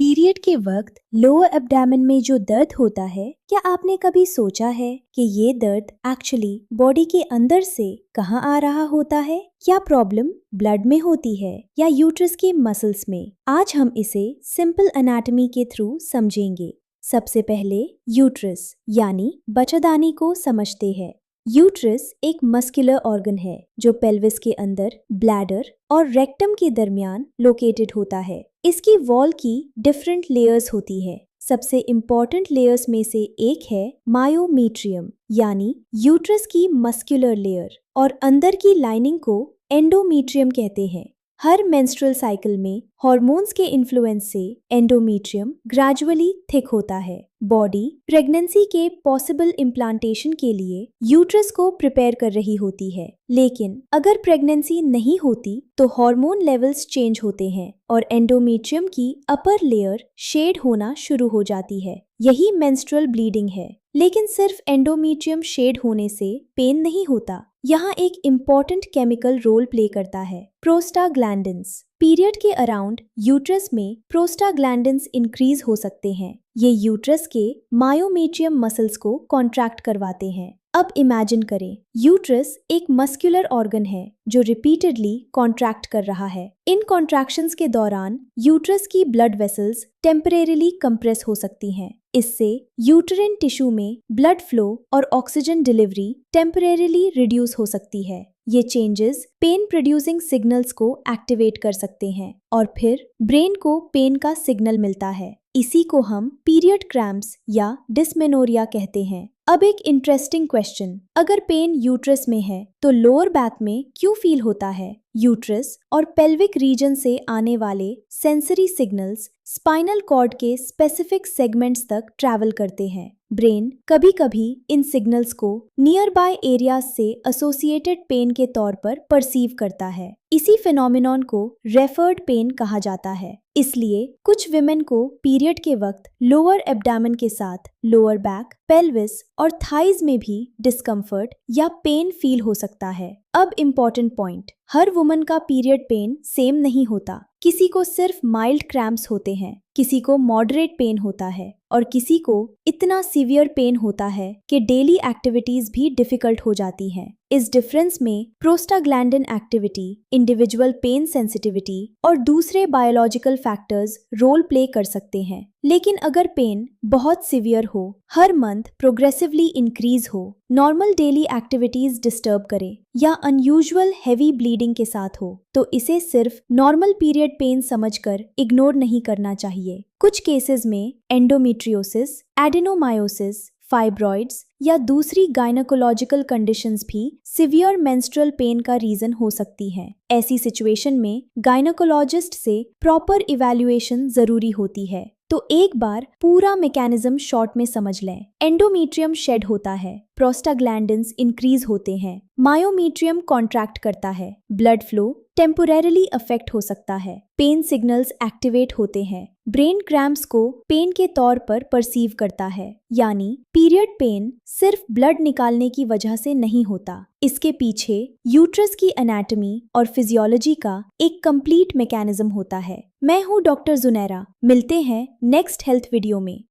Period के वक्त lower abdomen में जो दर्द होता है, क्या आपने कभी सोचा है कि ये दर्द एक्चुअली बॉडी के अंदर से कहाँ आ रहा होता है? क्या प्रॉब्लम ब्लड में होती है या यूट्रस के मसल्स में? आज हम इसे सिंपल एनाटॉमी के थ्रू समझेंगे। सबसे पहले यूट्रस यानी बच्चादानी को समझते हैं। यूट्रस एक मस्कुलर ऑर्गन है जो पेल्विस के अंदर ब्लैडर और रेक्टम के दरमियान लोकेटेड होता है। इसकी वॉल की डिफरेंट लेयर्स होती है। सबसे इम्पॉर्टेंट लेयर्स में से एक है मायोमीट्रियम यानी यूट्रस की मस्कुलर लेयर, और अंदर की लाइनिंग को एंडोमीट्रियम कहते हैं। हर मेंस्ट्रुअल साइकिल में हार्मोन्स के इन्फ्लुएंस से एंडोमीट्रियम ग्रेजुअली थिक होता है। बॉडी प्रेगनेंसी के पॉसिबल इम्प्लांटेशन के लिए यूट्रस को प्रिपेयर कर रही होती है, लेकिन अगर प्रेगनेंसी नहीं होती तो हार्मोन लेवल्स चेंज होते हैं और एंडोमीट्रियम की अपर लेयर शेड होना शुरू हो जाती है। यही मेंस्ट्रुअल ब्लीडिंग है। लेकिन सिर्फ एंडोमीट्रियम शेड होने से पेन नहीं होता। यहाँ एक इम्पॉर्टेंट केमिकल रोल प्ले करता है प्रोस्टाग्लैंडिन्स। पीरियड के अराउंड यूट्रस में प्रोस्टाग्लैंडिन्स इंक्रीज हो सकते हैं। ये यूट्रस के मायोमीट्रियम मसल्स को कॉन्ट्रैक्ट करवाते हैं। अब इमेजिन करें, यूट्रस एक मस्कुलर ऑर्गन है जो रिपीटेडली कॉन्ट्रैक्ट कर रहा है। इन कॉन्ट्रैक्शंस के दौरान यूट्रस की ब्लड वेसल्स टेम्परेरीली कंप्रेस हो सकती हैं। इससे यूट्राइन टिश्यू में ब्लड फ्लो और ऑक्सीजन डिलीवरी टेम्परेरीली रिड्यूस हो सकती है। ये चेंजेस पेन प्रोड्यूसिंग सिग्नल्स को एक्टिवेट कर सकते हैं और फिर ब्रेन को पेन का सिग्नल मिलता है। इसी को हम पीरियड क्रैम्प्स या डिस्मेनोरिया कहते हैं। अब एक इंटरेस्टिंग क्वेश्चन, अगर पेन यूट्रस में है तो लोअर बैक में क्यों फील होता है? यूट्रस और पेल्विक रीजन से आने वाले सेंसरी सिग्नल्स स्पाइनल कॉर्ड के स्पेसिफिक सेगमेंट्स तक ट्रैवल करते हैं। ब्रेन कभी कभी इन सिग्नल्स को नियर बाय एरियाज से एसोसिएटेड पेन के तौर पर परसीव करता है। इसी फिनोमिनॉन को रेफर्ड पेन कहा जाता है। इसलिए कुछ विमेन को पीरियड के वक्त लोअर एब्डामन के साथ लोअर बैक, पेल्विस और थाइज में भी डिस्कम्फर्ट या पेन फील हो सकता है। अब इम्पॉर्टेंट पॉइंट, हर वुमन का पीरियड पेन सेम नहीं होता। किसी को सिर्फ माइल्ड क्रैम्प्स होते हैं, किसी को मॉडरेट पेन होता है और किसी को इतना सीवियर पेन होता है कि डेली एक्टिविटीज भी डिफिकल्ट हो जाती हैं। इस डिफरेंस में prostaglandin activity, individual pain sensitivity और दूसरे बायोलॉजिकल फैक्टर्स रोल प्ले कर सकते हैं। लेकिन अगर पेन बहुत सीवियर हो, हर मंथ प्रोग्रेसिवली इंक्रीज हो, नॉर्मल डेली एक्टिविटीज डिस्टर्ब करे या अनयूजुअल हैवी ब्लीडिंग के साथ हो, तो इसे सिर्फ नॉर्मल पीरियड पेन समझकर इग्नोर नहीं करना चाहिए। कुछ केसेस में एंडोमेट्रियोसिस, एडेनोमायोसिस, फाइब्रॉइड्स या दूसरी गायनेकोलॉजिकल कंडीशंस भी सिवियर मेंस्ट्रुअल पेन का रीजन हो सकती हैं। ऐसी सिचुएशन में गायनेकोलॉजिस्ट से प्रॉपर इवैल्यूएशन जरूरी होती है। तो एक बार पूरा मैकेनिज्म शॉर्ट में समझ लें। एंडोमेट्रियम शेड होता है, प्रोस्टाग्लैंडिन्स इंक्रीज होते हैं, मायोमीट्रियम कॉन्ट्रैक्ट करता है, ब्लड फ्लो टेम्पोरेरीली अफेक्ट हो सकता है, पेन सिग्नल्स एक्टिवेट होते हैं, ब्रेन क्रैम्प्स को पेन के तौर पर परसीव करता है। यानी पीरियड पेन सिर्फ ब्लड निकालने की वजह से नहीं होता। इसके पीछे यूट्रस की एनाटॉमी और फिजियोलॉजी का एक कंप्लीट मैकेनिज्म होता है। मैं हूँ डॉक्टर जुनैरा। मिलते हैं नेक्स्ट हेल्थ वीडियो में।